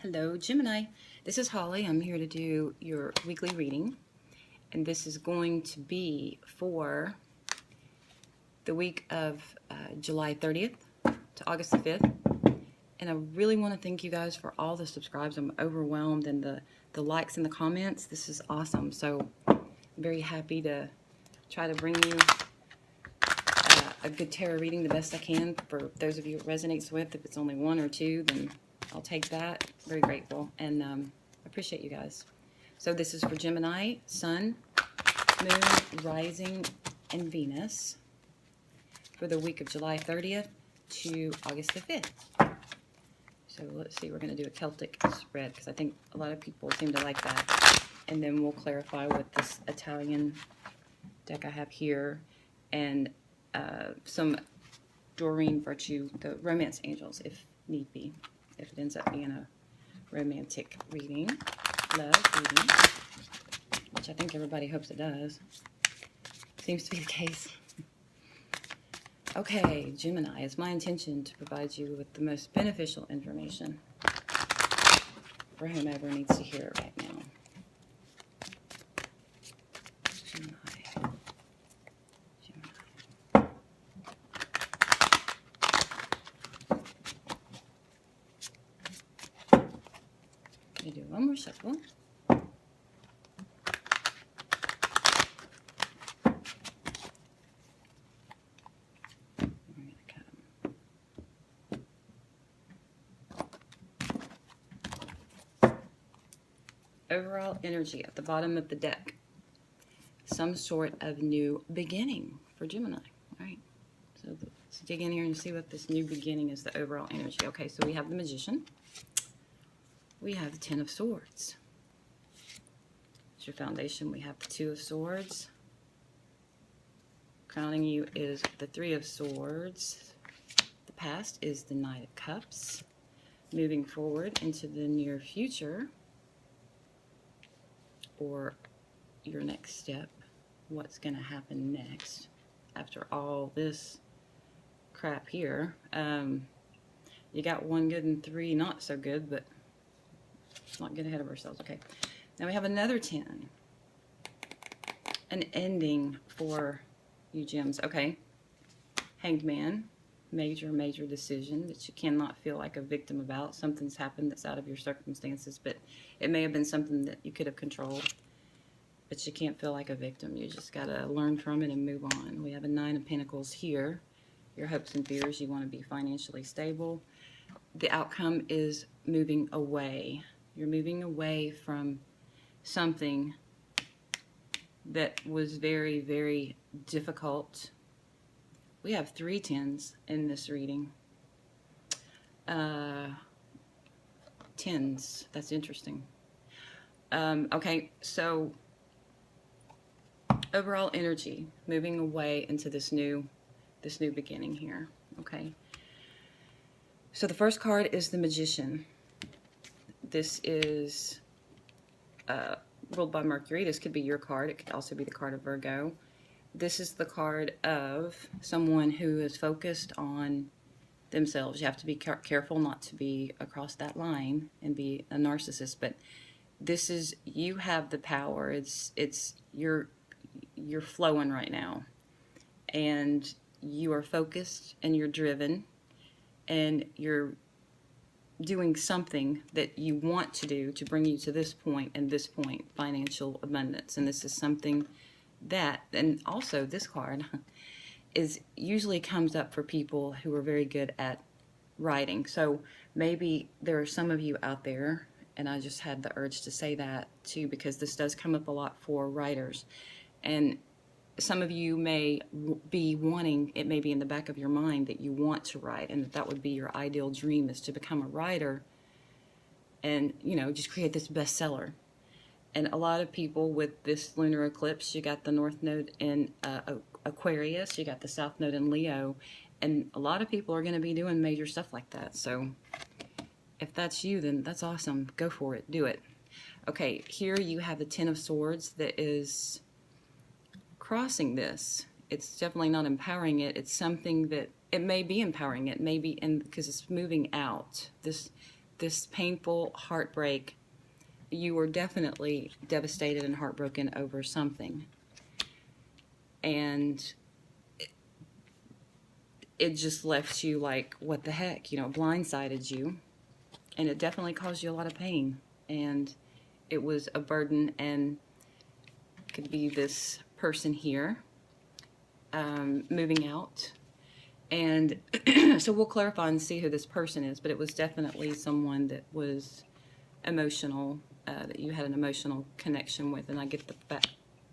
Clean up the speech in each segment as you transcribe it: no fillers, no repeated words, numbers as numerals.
Hello, Gemini. This is Holly. I'm here to do your weekly reading, and this is going to be for the week of July 30th to August the 5th. And I really want to thank you guys for all the subscribes. I'm overwhelmed, and the likes and the comments. This is awesome. So I'm very happy to try to bring you a good tarot reading the best I can. For those of you it resonates with, if it's only one or two, then I'll take that. Very grateful, and appreciate you guys. So this is for Gemini, Sun, Moon, Rising, and Venus for the week of July 30th to August the 5th. So let's see, we're going to do a Celtic spread because I think a lot of people seem to like that. And then we'll clarify with this Italian deck I have here and some Doreen Virtue, the Romance Angels, if need be, if it ends up being a romantic reading, love reading, which I think everybody hopes it does. Seems to be the case. Okay, Gemini, it's my intention to provide you with the most beneficial information for whomever needs to hear it right now. Gemini. We do one more shuffle. Overall energy at the bottom of the deck. Some sort of new beginning for Gemini. All right. So let's dig in here and see what this new beginning is, the overall energy. Okay, so we have the Magician. We have the Ten of Swords. As your foundation, we have the Two of Swords. Crowning you is the Three of Swords. The past is the Knight of Cups. Moving forward into the near future, or your next step, what's going to happen next after all this crap here. You got one good and three not so good, but let's not get ahead of ourselves. Okay, now we have another 10, an ending for you gems. Okay, Hanged Man, major decision that you cannot feel like a victim about. Something's happened that's out of your circumstances, but it may have been something that you could have controlled, but you can't feel like a victim. You just got to learn from it and move on. We have a Nine of Pentacles here. Your hopes and fears, you want to be financially stable. The outcome is moving away. You're moving away from something that was very difficult. We have 3 10s in this reading. 10s, that's interesting. Okay, so overall energy, moving away into this new beginning here. Okay. So the first card is the Magician. This is ruled by Mercury. This could be your card. It could also be the card of Virgo. This is the card of someone who is focused on themselves. You have to be careful not to be across that line and be a narcissist, but this is, you have the power. It's you're flowing right now, and you are focused and you're driven and you're doing something that you want to do to bring you to this point, and this point, financial abundance. And this is something that, and also this card is usually comes up for people who are very good at writing. So maybe there are some of you out there, and I just had the urge to say that too, because this does come up a lot for writers. And some of you may be wanting, it may be in the back of your mind that you want to write, and that would be your ideal dream, is to become a writer and, you know, just create this bestseller. And a lot of people with this lunar eclipse, you got the North Node in Aquarius, you got the South Node in Leo, and a lot of people are going to be doing major stuff like that. So if that's you, then that's awesome. Go for it. Do it. Okay, here you have the Ten of Swords that is crossing this. It's definitely not empowering it. It's something that, it may be empowering it, maybe, and because it's moving out. this painful heartbreak, you were definitely devastated and heartbroken over something. And it just left you like, what the heck, you know, blindsided you. And it definitely caused you a lot of pain. And it was a burden, and could be this person here moving out. And so we'll clarify and see who this person is, but it was definitely someone that was emotional, that you had an emotional connection with, and I get the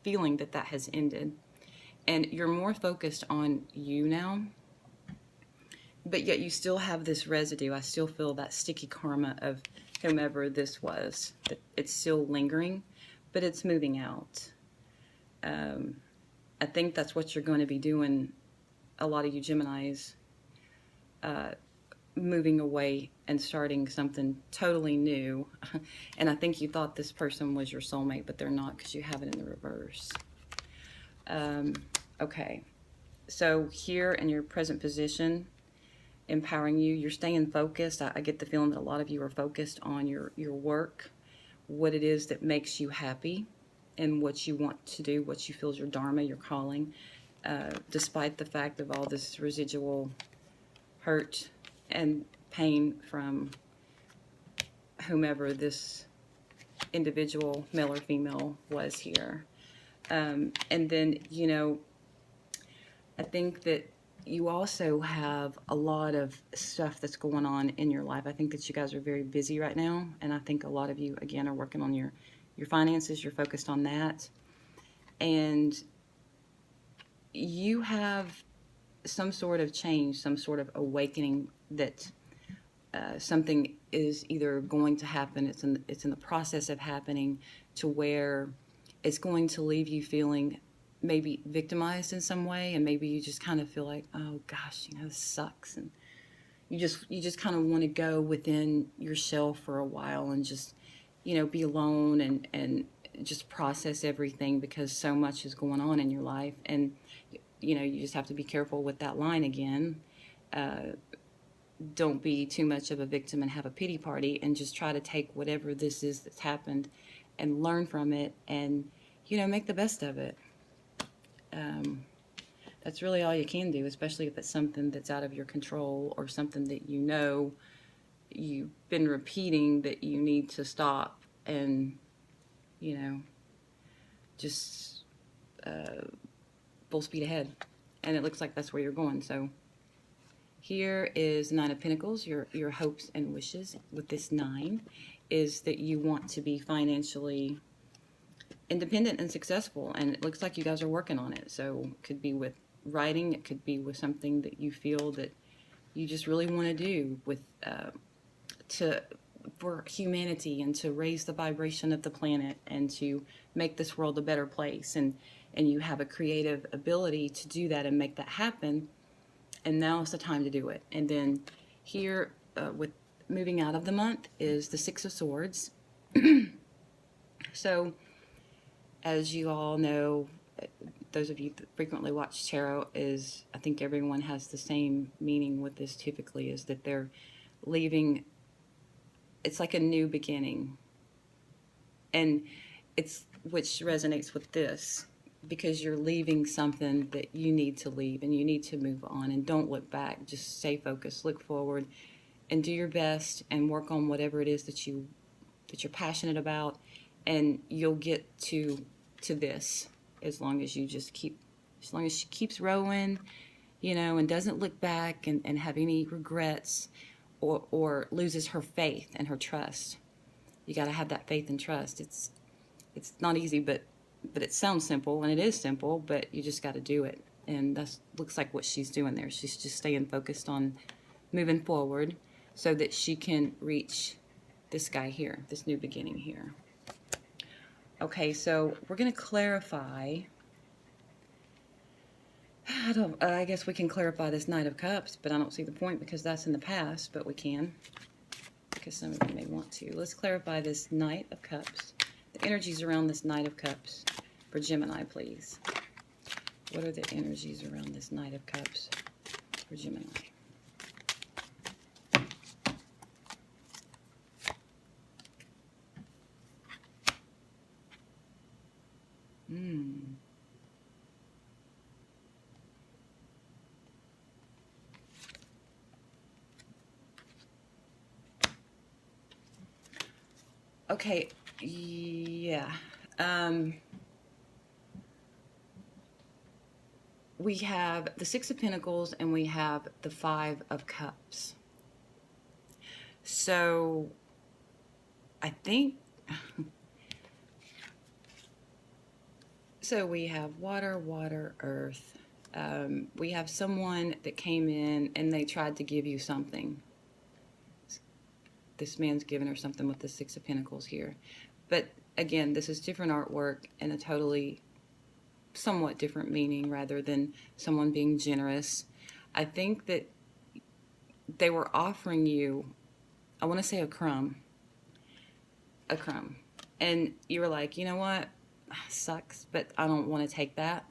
feeling that that has ended. And you're more focused on you now, but yet you still have this residue. I still feel that sticky karma of whomever this was, that it's still lingering, but it's moving out. I think that's what you're going to be doing, a lot of you Geminis, moving away and starting something totally new. And I think you thought this person was your soulmate, but they're not, because you have it in the reverse. Okay, so here in your present position, empowering you, you're staying focused. I get the feeling that a lot of you are focused on your work, what it is that makes you happy, and what you want to do, what you feel is your dharma, your calling, despite the fact of all this residual hurt and pain from whomever this individual, male or female, was here. And then, you know, I think that you also have a lot of stuff that's going on in your life. I think that you guys are very busy right now, and I think a lot of you, again, are working on your finances. You're focused on that. And you have some sort of change, some sort of awakening that something is either going to happen, it's in the process of happening, to where it's going to leave you feeling maybe victimized in some way, and maybe you just kind of feel like, oh gosh, you know, this sucks, and you just kind of want to go within your shell for a while and just, you know, be alone and just process everything, because so much is going on in your life. And you know, you just have to be careful with that line again. Don't be too much of a victim and have a pity party, and just try to take whatever this is that's happened and learn from it, and, you know, make the best of it. That's really all you can do, especially if it's something that's out of your control, or something that you know you've been repeating that you need to stop, and, you know, just full speed ahead. And it looks like that's where you're going. So here is Nine of Pentacles. Your hopes and wishes with this 9 is that you want to be financially independent and successful, and it looks like you guys are working on it. So it could be with writing, it could be with something that you feel that you just really want to do with for humanity, and to raise the vibration of the planet, and to make this world a better place, and you have a creative ability to do that and make that happen, and now is the time to do it. And then here with moving out of the month is the 6 of Swords. So as you all know, those of you that frequently watch tarot, is I think everyone has the same meaning with this typically, is that they're leaving, it's like a new beginning. And it's, which resonates with this, because you're leaving something that you need to leave, and you need to move on, and don't look back. Just stay focused, look forward, and do your best, and work on whatever it is that you're passionate about, and you'll get to this, as long as you just as long as she keeps rowing, you know, and doesn't look back and have any regrets, or loses her faith and her trust. You got to have that faith and trust. It's not easy, but it sounds simple, and it is simple, but you just got to do it. And that looks like what she's doing there. She's just staying focused on moving forward, so that she can reach this guy here, this new beginning here. Okay, so we're going to clarify. I guess we can clarify this Knight of Cups, but I don't see the point, because that's in the past, but we can, because some of you may want to. Let's clarify this Knight of Cups. The energies around this Knight of Cups for Gemini, please. What are the energies around this Knight of Cups for Gemini? Okay, yeah. We have the Six of Pentacles and we have the Five of Cups. So I think, so we have water, water, earth. We have someone that came in and they tried to give you something. This man's giving her something with the Six of Pentacles here. But again, this is different artwork and a totally somewhat different meaning rather than someone being generous. I think that they were offering you, I want to say a crumb. And you were like, you know what? Sucks, but I don't want to take that.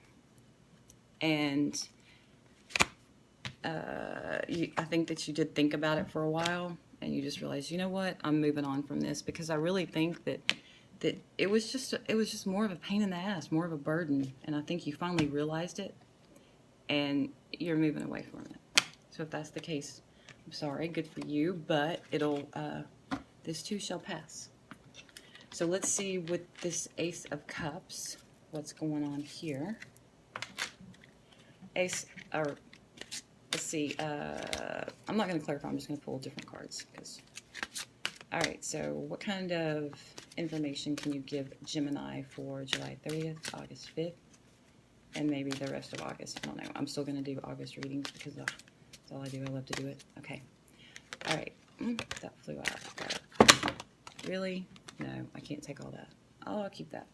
And I think that you did think about it for a while and you just realized, you know what? I'm moving on from this because I really think that it was just more of a pain in the ass, more of a burden, and I think you finally realized it and you're moving away from it. So if that's the case, I'm sorry, good for you, but it'll this too shall pass. So let's see with this Ace of Cups what's going on here. Let's see, I'm not going to clarify, I'm just going to pull different cards because alright, so what kind of information can you give Gemini for July 30th, August 5th, and maybe the rest of August? I don't know. I'm still going to do August readings because that's all I do. I love to do it. Okay. Alright. That flew out. Really? No, I can't take all that. Oh, I'll keep that.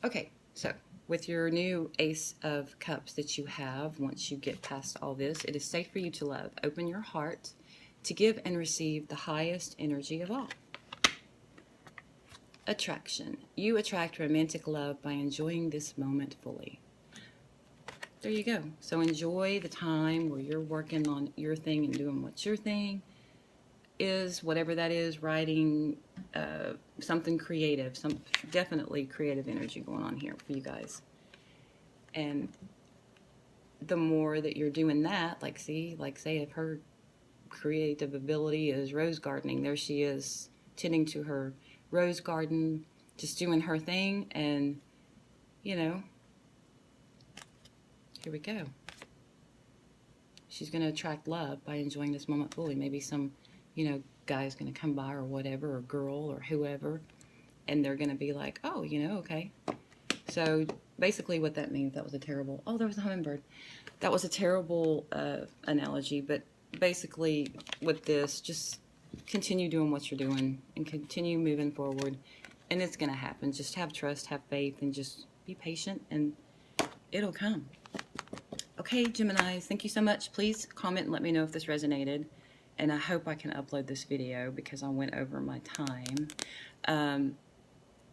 Okay, so with your new Ace of Cups that you have, once you get past all this, it is safe for you to love. Open your heart to give and receive the highest energy of all. Attraction. You attract romantic love by enjoying this moment fully. There you go. So enjoy the time where you're working on your thing and doing what your thing is, whatever that is, writing, something creative, some definitely creative energy going on here for you guys. And the more that you're doing that, like say if her creative ability is rose gardening, there she is tending to her rose garden, just doing her thing, and you know, here we go. She's going to attract love by enjoying this moment fully. Maybe some, you know, guy's going to come by or whatever, or girl or whoever, and they're going to be like, oh, you know, okay. So basically what that means, that was a terrible, oh, there was a hummingbird. That was a terrible analogy, but basically with this, just continue doing what you're doing and continue moving forward, and it's going to happen. Just have trust, have faith, and just be patient, and it'll come. Okay, Geminis, thank you so much. Please comment and let me know if this resonated, and I hope I can upload this video because I went over my time.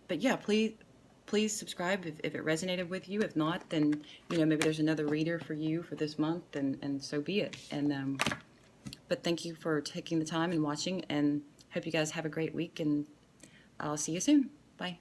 But yeah, please subscribe if it resonated with you. If not, then, you know, maybe there's another reader for you for this month, and so be it. And but thank you for taking the time and watching, and hope you guys have a great week, and I'll see you soon. Bye.